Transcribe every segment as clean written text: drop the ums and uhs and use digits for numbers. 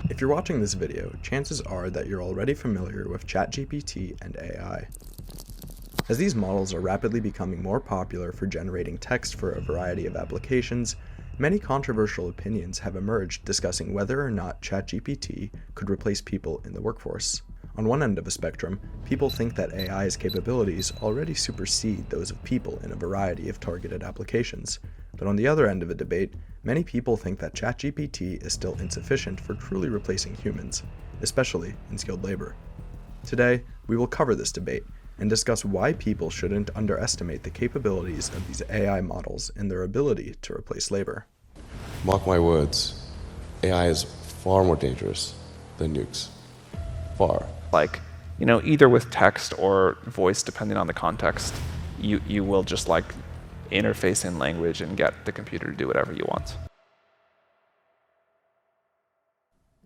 If you're watching this video, chances are that you're already familiar with ChatGPT and AI. As these models are rapidly becoming more popular for generating text for a variety of applications, many controversial opinions have emerged discussing whether or not ChatGPT could replace people in the workforce. On one end of a spectrum, people think that AI's capabilities already supersede those of people in a variety of targeted applications. But on the other end of a debate, many people think that ChatGPT is still insufficient for truly replacing humans, especially in skilled labor. Today, we will cover this debate and discuss why people shouldn't underestimate the capabilities of these AI models and their ability to replace labor. Mark my words, AI is far more dangerous than nukes. Far. Either with text or voice, depending on the context, you will just interface in language and get the computer to do whatever you want.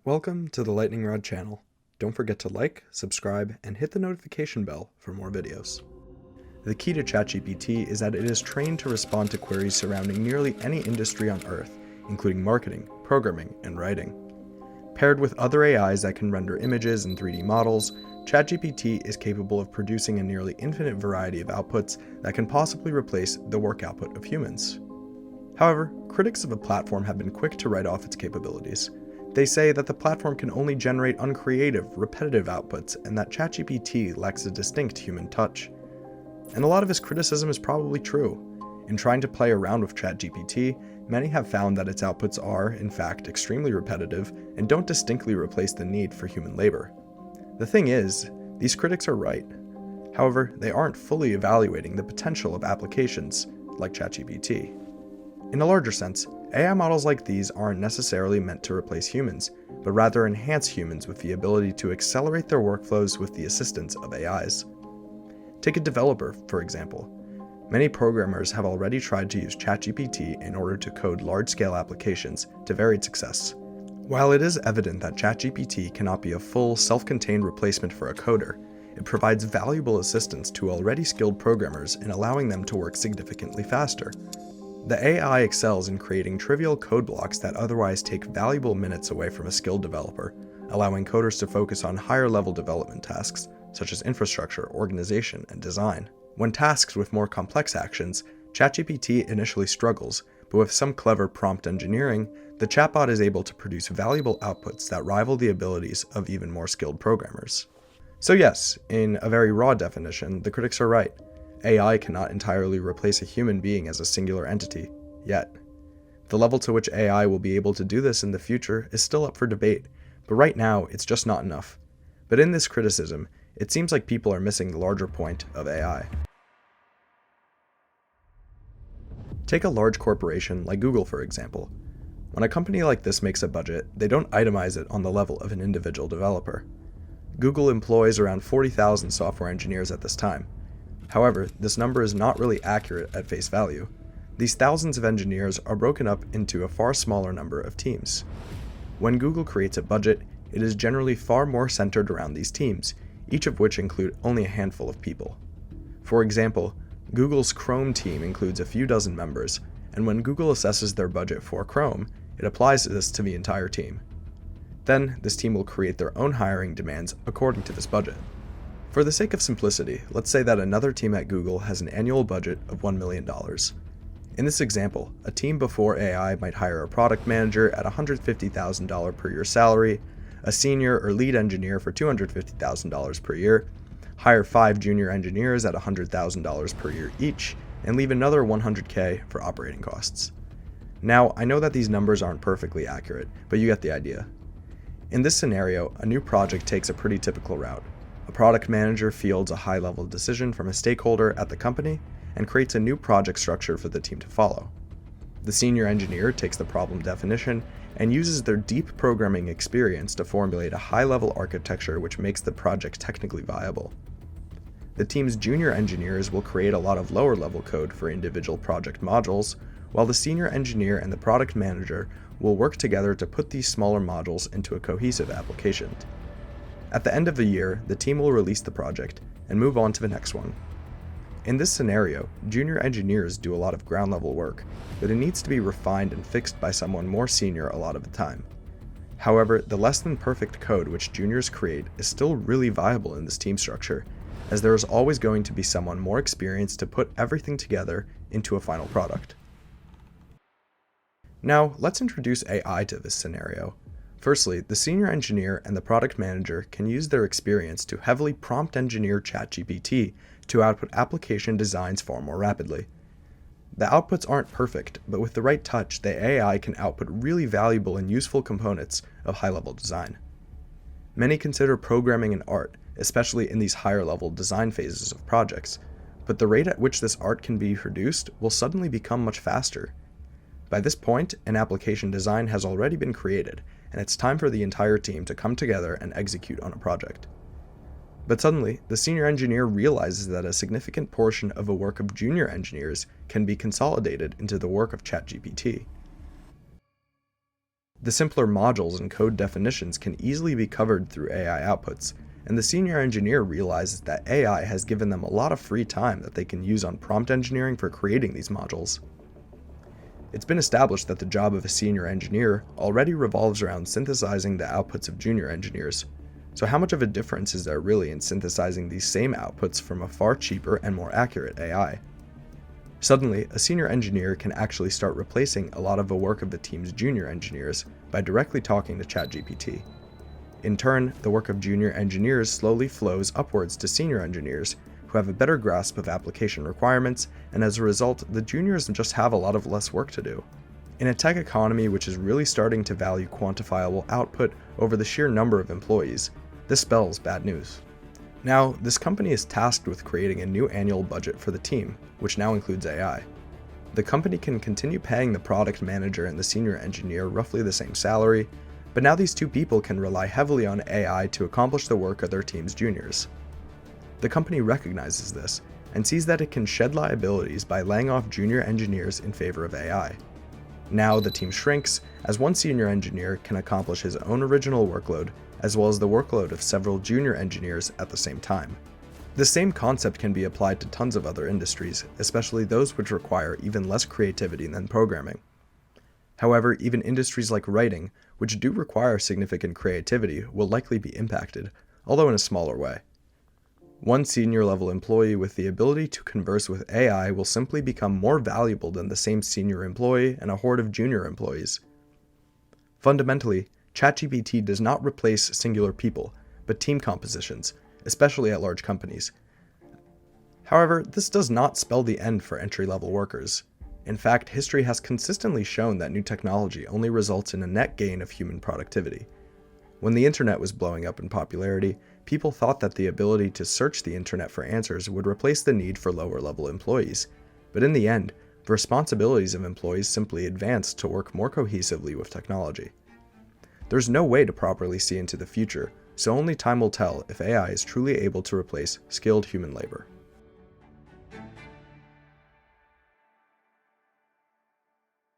Welcome to the Lightning Rod channel. Don't forget to like, subscribe, and hit the notification bell for more videos. The key to ChatGPT is that it is trained to respond to queries surrounding nearly any industry on Earth, including marketing, programming, and writing. Paired with other AIs that can render images and 3D models, ChatGPT is capable of producing a nearly infinite variety of outputs that can possibly replace the work output of humans. However, critics of the platform have been quick to write off its capabilities. They say that the platform can only generate uncreative, repetitive outputs and that ChatGPT lacks a distinct human touch. And a lot of this criticism is probably true. In trying to play around with ChatGPT, many have found that its outputs are, in fact, extremely repetitive and don't distinctly replace the need for human labor. The thing is, these critics are right. However, they aren't fully evaluating the potential of applications like ChatGPT. In a larger sense, AI models like these aren't necessarily meant to replace humans, but rather enhance humans with the ability to accelerate their workflows with the assistance of AIs. Take a developer, for example. Many programmers have already tried to use ChatGPT in order to code large-scale applications to varied success. While it is evident that ChatGPT cannot be a full, self-contained replacement for a coder, it provides valuable assistance to already skilled programmers in allowing them to work significantly faster. The AI excels in creating trivial code blocks that otherwise take valuable minutes away from a skilled developer, allowing coders to focus on higher-level development tasks, such as infrastructure, organization, and design. When tasked with more complex actions, ChatGPT initially struggles, but with some clever prompt engineering, the chatbot is able to produce valuable outputs that rival the abilities of even more skilled programmers. So yes, in a very raw definition, the critics are right. AI cannot entirely replace a human being as a singular entity, yet. The level to which AI will be able to do this in the future is still up for debate, but right now it's just not enough. But in this criticism, it seems like people are missing the larger point of AI. Take a large corporation like Google, for example. When a company like this makes a budget, they don't itemize it on the level of an individual developer. Google employs around 40,000 software engineers at this time. However, this number is not really accurate at face value. These thousands of engineers are broken up into a far smaller number of teams. When Google creates a budget, it is generally far more centered around these teams, each of which include only a handful of people. For example, Google's Chrome team includes a few dozen members, and when Google assesses their budget for Chrome, it applies this to the entire team. Then, this team will create their own hiring demands according to this budget. For the sake of simplicity, let's say that another team at Google has an annual budget of $1 million. In this example, a team before AI might hire a product manager at $150,000 per year salary, a senior or lead engineer for $250,000 per year, hire 5 junior engineers at $100,000 per year each, and leave another $100K for operating costs. Now, I know that these numbers aren't perfectly accurate, but you get the idea. In this scenario, a new project takes a pretty typical route. A product manager fields a high-level decision from a stakeholder at the company and creates a new project structure for the team to follow. The senior engineer takes the problem definition and uses their deep programming experience to formulate a high-level architecture which makes the project technically viable. The team's junior engineers will create a lot of lower-level code for individual project modules, while the senior engineer and the product manager will work together to put these smaller modules into a cohesive application. At the end of the year, the team will release the project and move on to the next one. In this scenario, junior engineers do a lot of ground-level work, but it needs to be refined and fixed by someone more senior a lot of the time. However, the less than perfect code which juniors create is still really viable in this team structure, as there is always going to be someone more experienced to put everything together into a final product. Now, let's introduce AI to this scenario. Firstly, the senior engineer and the product manager can use their experience to heavily prompt engineer ChatGPT to output application designs far more rapidly. The outputs aren't perfect, but with the right touch, the AI can output really valuable and useful components of high-level design. Many consider programming an art, especially in these higher-level design phases of projects, but the rate at which this art can be produced will suddenly become much faster. By this point, an application design has already been created, and it's time for the entire team to come together and execute on a project. But suddenly, the senior engineer realizes that a significant portion of the work of junior engineers can be consolidated into the work of ChatGPT. The simpler modules and code definitions can easily be covered through AI outputs, and the senior engineer realizes that AI has given them a lot of free time that they can use on prompt engineering for creating these modules. It's been established that the job of a senior engineer already revolves around synthesizing the outputs of junior engineers. So how much of a difference is there really in synthesizing these same outputs from a far cheaper and more accurate AI? Suddenly, a senior engineer can actually start replacing a lot of the work of the team's junior engineers by directly talking to ChatGPT. In turn, the work of junior engineers slowly flows upwards to senior engineers, who have a better grasp of application requirements, and as a result, the juniors just have a lot of less work to do. In a tech economy which is really starting to value quantifiable output over the sheer number of employees, this spells bad news. Now, this company is tasked with creating a new annual budget for the team, which now includes AI. The company can continue paying the product manager and the senior engineer roughly the same salary, but now these two people can rely heavily on AI to accomplish the work of their team's juniors. The company recognizes this and sees that it can shed liabilities by laying off junior engineers in favor of AI. Now the team shrinks, as one senior engineer can accomplish his own original workload, as well as the workload of several junior engineers at the same time. The same concept can be applied to tons of other industries, especially those which require even less creativity than programming. However, even industries like writing, which do require significant creativity, will likely be impacted, although in a smaller way. One senior-level employee with the ability to converse with AI will simply become more valuable than the same senior employee and a horde of junior employees. Fundamentally, ChatGPT does not replace singular people, but team compositions, especially at large companies. However, this does not spell the end for entry-level workers. In fact, history has consistently shown that new technology only results in a net gain of human productivity. When the internet was blowing up in popularity, people thought that the ability to search the internet for answers would replace the need for lower-level employees. But in the end, the responsibilities of employees simply advanced to work more cohesively with technology. There's no way to properly see into the future, so only time will tell if AI is truly able to replace skilled human labor.